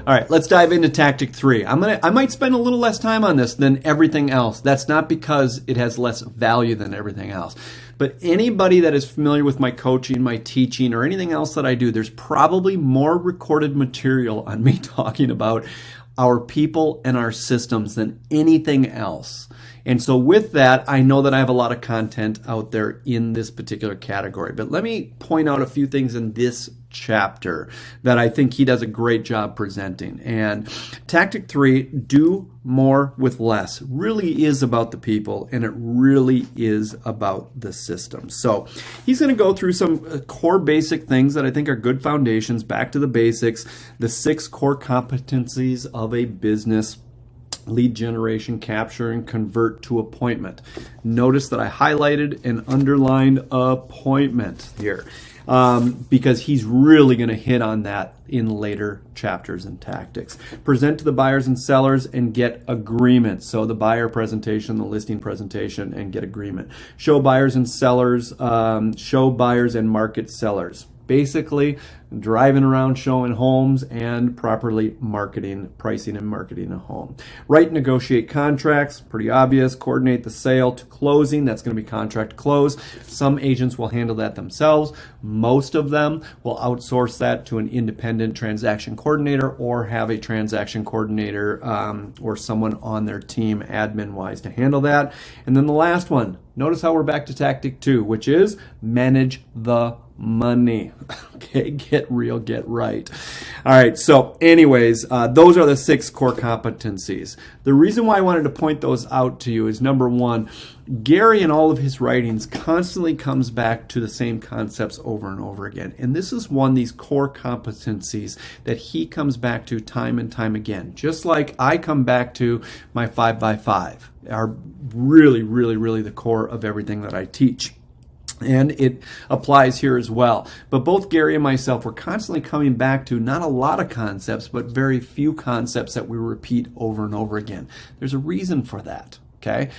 All right, let's dive into tactic 3. I might spend a little less time on this than everything else. That's not because it has less value than everything else. But anybody that is familiar with my coaching, my teaching, or anything else that I do, there's probably more recorded material on me talking about our people and our systems than anything else. And so with that, I know that I have a lot of content out there in this particular category. But let me point out a few things in this chapter that I think he does a great job presenting. And tactic 3, do more with less, really is about the people, and it really is about the system. So he's going to go through some core basic things that I think are good foundations, back to the basics, the 6 core competencies of a business: lead generation, capture, and convert to appointment. Notice that I highlighted and underlined appointment here because he's really going to hit on that in later chapters and tactics. Present to the buyers and sellers and get agreement. So the buyer presentation, the listing presentation, and get agreement. Show buyers and sellers, show buyers and market sellers. Basically, driving around showing homes and properly marketing, pricing and marketing a home. Write, negotiate contracts, pretty obvious. Coordinate the sale to closing, that's going to be contract close. Some agents will handle that themselves. Most of them will outsource that to an independent transaction coordinator or have a transaction coordinator or someone on their team admin-wise to handle that. And then the last one, notice how we're back to tactic 2, which is manage the money. Okay, get real, get right. All right, so anyways, those are the 6 core competencies. The reason why I wanted to point those out to you is, number one, Gary in all of his writings constantly comes back to the same concepts over and over again. And this is one of these core competencies that he comes back to time and time again. Just like I come back to my 5x5 are really, really, really the core of everything that I teach. And it applies here as well. But both Gary and myself were constantly coming back to not a lot of concepts, but very few concepts that we repeat over and over again. There's a reason for that, okay?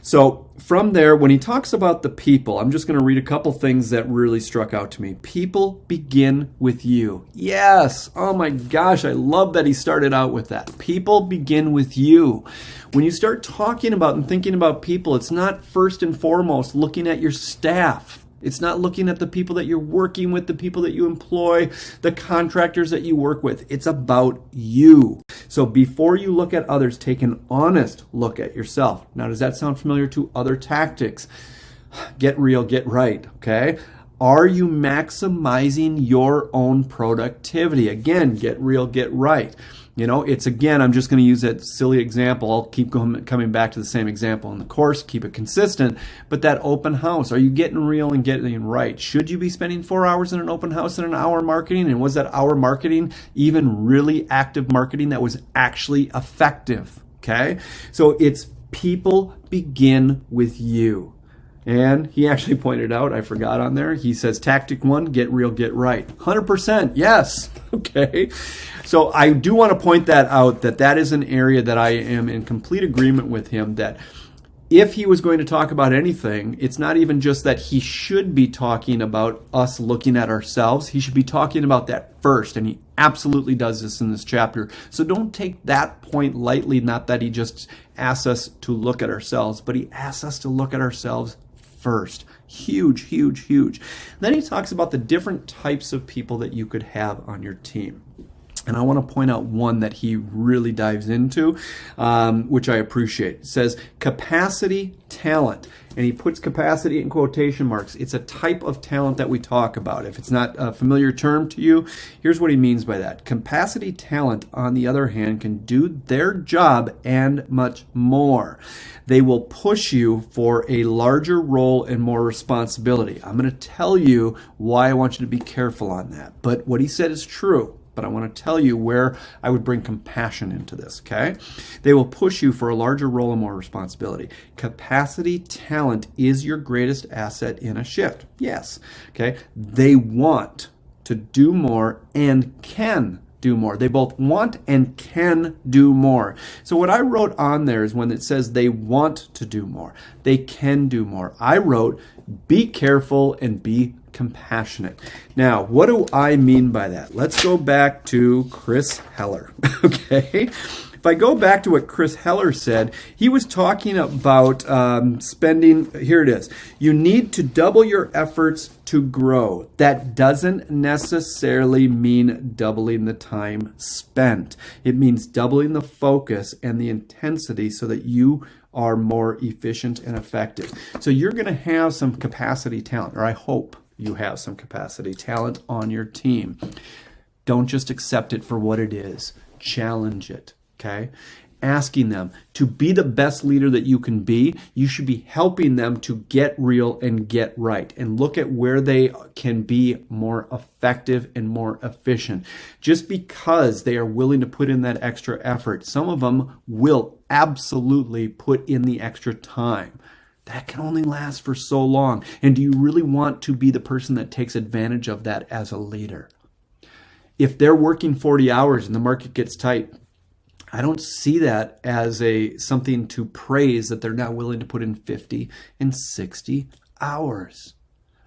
So from there, when he talks about the people, I'm just going to read a couple things that really struck out to me. People begin with you. Yes. Oh my gosh, I love that he started out with that. People begin with you. When you start talking about and thinking about people, it's not first and foremost looking at your staff. It's not looking at the people that you're working with, the people that you employ, the contractors that you work with. It's about you. So before you look at others, take an honest look at yourself. Now, does that sound familiar to other tactics? Get real, get right, okay? Are you maximizing your own productivity? Again, get real, get right. You know, it's again, I'm just going to use that silly example. I'll keep coming back to the same example in the course, keep it consistent. But that open house, are you getting real and getting right? Should you be spending 4 hours in an open house and an hour marketing? And was that hour marketing even really active marketing that was actually effective? Okay, so it's people begin with you. And he actually pointed out, I forgot on there, he says, tactic 1, get real, get right. 100%, yes. Okay. So I do want to point that out, that is an area that I am in complete agreement with him, that if he was going to talk about anything, it's not even just that he should be talking about us looking at ourselves. He should be talking about that first, and he absolutely does this in this chapter. So don't take that point lightly, not that he just asks us to look at ourselves, but he asks us to look at ourselves first. Huge, huge, huge. Then he talks about the different types of people that you could have on your team. And I want to point out one that he really dives into, which I appreciate. It says capacity talent. And he puts capacity in quotation marks. It's a type of talent that we talk about. If it's not a familiar term to you, here's what he means by that. Capacity talent, on the other hand, can do their job and much more. They will push you for a larger role and more responsibility. I'm going to tell you why I want you to be careful on that. But what he said is true. But I want to tell you where I would bring compassion into this, okay? They will push you for a larger role and more responsibility. Capacity talent is your greatest asset in a shift. Yes, okay? They want to do more and can do more. They both want and can do more. So what I wrote on there is when it says they want to do more, they can do more. I wrote, be careful and be compassionate. Now, what do I mean by that? Let's go back to Chris Heller, okay? If I go back to what Chris Heller said, he was talking about spending, here it is, you need to double your efforts to grow. That doesn't necessarily mean doubling the time spent. It means doubling the focus and the intensity so that you are more efficient and effective. So you're going to have some capacity talent, or I hope you have some capacity talent on your team. Don't just accept it for what it is. Challenge it. Okay, asking them to be the best leader that you can be, you should be helping them to get real and get right and look at where they can be more effective and more efficient. Just because they are willing to put in that extra effort, some of them will absolutely put in the extra time. That can only last for so long. And do you really want to be the person that takes advantage of that as a leader? If they're working 40 hours and the market gets tight, I don't see that as something to praise that they're not willing to put in 50 and 60 hours.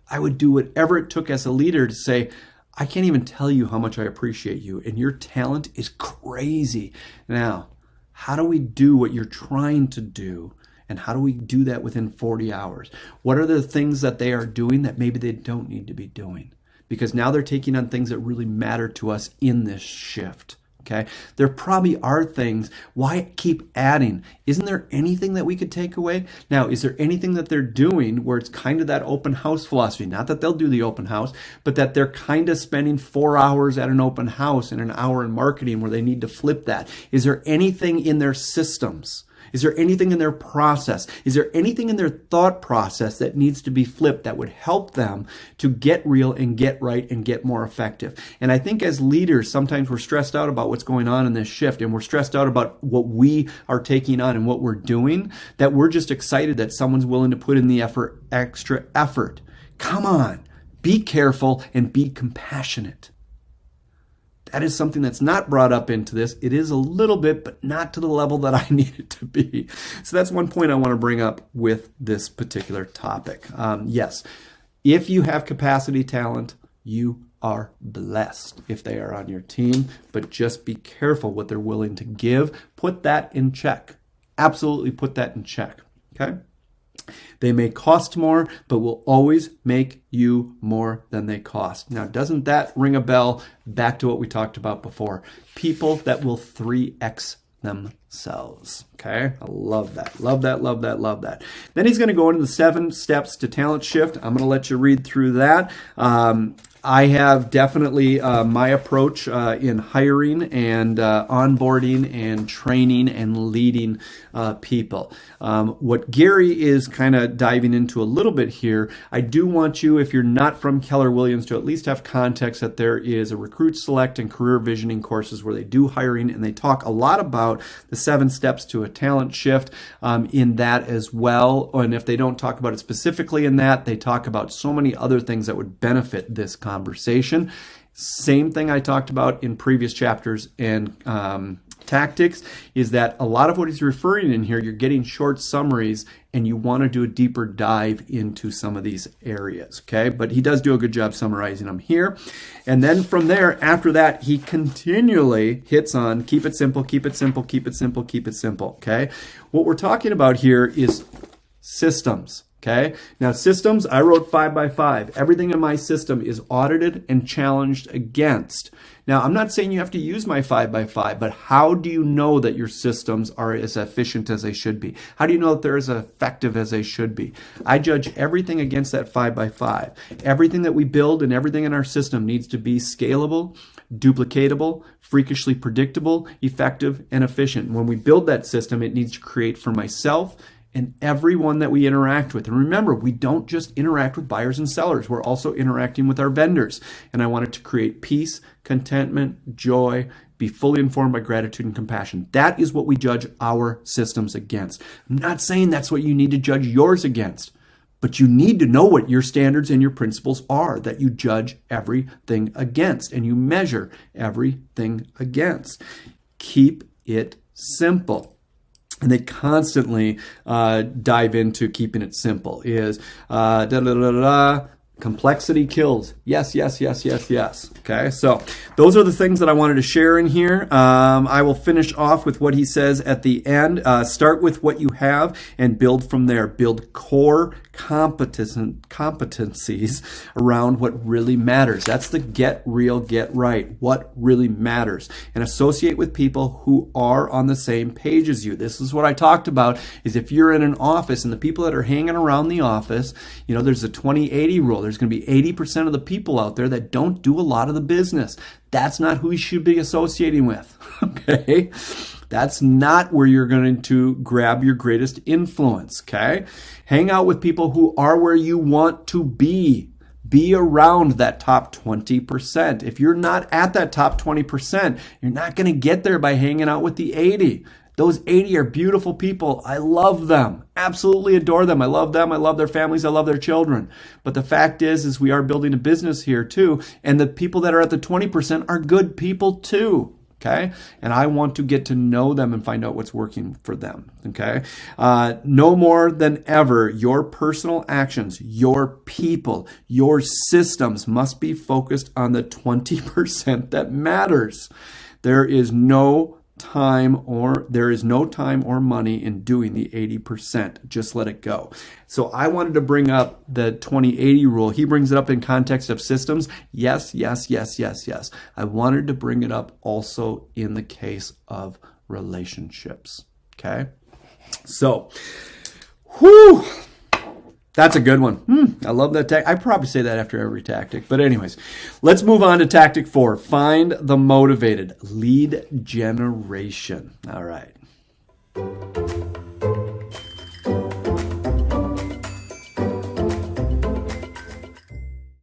I would do whatever it took as a leader to say, I can't even tell you how much I appreciate you, and your talent is crazy. Now, how do we do what you're trying to do? And how do we do that within 40 hours? What are the things that they are doing that maybe they don't need to be doing? Because now they're taking on things that really matter to us in this shift. Okay, there probably are things. Why keep adding? Isn't there anything that we could take away? Now, is there anything that they're doing where it's kind of that open house philosophy? Not that they'll do the open house, but that they're kind of spending 4 hours at an open house and an hour in marketing where they need to flip that. Is there anything in their systems? Is there anything in their process? Is there anything in their thought process that needs to be flipped that would help them to get real and get right and get more effective? And I think as leaders, sometimes we're stressed out about what's going on in this shift, and we're stressed out about what we are taking on and what we're doing, that we're just excited that someone's willing to put in the extra effort. Come on, be careful and be compassionate. That is something that's not brought up into this. It is a little bit, but not to the level that I need it to be. So that's one point I want to bring up with this particular topic. Yes, if you have capacity talent, you are blessed if they are on your team, but just be careful what they're willing to give. Put that in check. Absolutely put that in check. Okay? They may cost more, but will always make you more than they cost. Now, doesn't that ring a bell back to what we talked about before? People that will 3x themselves. Okay, I love that. Love that, love that, love that. Then he's going to go into the 7 steps to talent shift. I'm going to let you read through that. I have definitely my approach in hiring and onboarding and training and leading people. What Gary is kind of diving into a little bit here, I do want you, if you're not from Keller Williams, to at least have context that there is a Recruit Select and Career Visioning courses where they do hiring, and they talk a lot about the 7 steps to a talent shift in that as well. And if they don't talk about it specifically in that, they talk about so many other things that would benefit this conversation. Same thing I talked about in previous chapters and tactics is that a lot of what he's referring in here, you're getting short summaries and you want to do a deeper dive into some of these areas, okay? But he does do a good job summarizing them here. And then from there, after that, he continually hits on keep it simple, keep it simple, keep it simple, keep it simple, okay? What we're talking about here is systems. Okay. Now systems, I wrote 5 by 5. Everything in my system is audited and challenged against. Now, I'm not saying you have to use my 5 by 5, but how do you know that your systems are as efficient as they should be? How do you know that they're as effective as they should be? I judge everything against that 5 by 5. Everything that we build and everything in our system needs to be scalable, duplicatable, freakishly predictable, effective, and efficient. When we build that system, it needs to create for myself and everyone that we interact with. And remember, we don't just interact with buyers and sellers. We're also interacting with our vendors. And I want it to create peace, contentment, joy, be fully informed by gratitude and compassion. That is what we judge our systems against. I'm not saying that's what you need to judge yours against, But you need to know what your standards and your principles are that you judge everything against and you measure everything against. Keep it simple. And they constantly dive into keeping it simple is complexity kills. Yes, yes, yes, yes, yes. Okay, so those are the things that I wanted to share in here. I will finish off with what he says at the end. Start with what you have and build from there. Build core competencies around what really matters. That's the get real, get right. What really matters. And associate with people who are on the same page as you. This is what I talked about, is if you're in an office and the people that are hanging around the office, there's a 20-80 rule. There's going to be 80% of the people out there that don't do a lot of the business. That's not who you should be associating with. Okay? That's not where you're going to grab your greatest influence. Okay? Hang out with people who are where you want to be. Be around that top 20%. If you're not at that top 20%, you're not going to get there by hanging out with the 80. Those 80 are beautiful people. I love them. Absolutely adore them. I love them. I love their families. I love their children. But the fact is we are building a business here too. And the people that are at the 20% are good people too. Okay. And I want to get to know them and find out what's working for them. Okay. No more than ever, your personal actions, your people, your systems must be focused on the 20% that matters. There is no time or money in doing the 80%. Just let it go. So I wanted to bring up the 20-80 rule. He brings it up in context of systems. Yes, yes, yes, yes, yes. I wanted to bring it up also in the case of relationships. Okay? So, whew. That's a good one. I love that tactic. I probably say that after every tactic. But anyways, let's move on to tactic 4. Find the motivated. Lead generation. All right.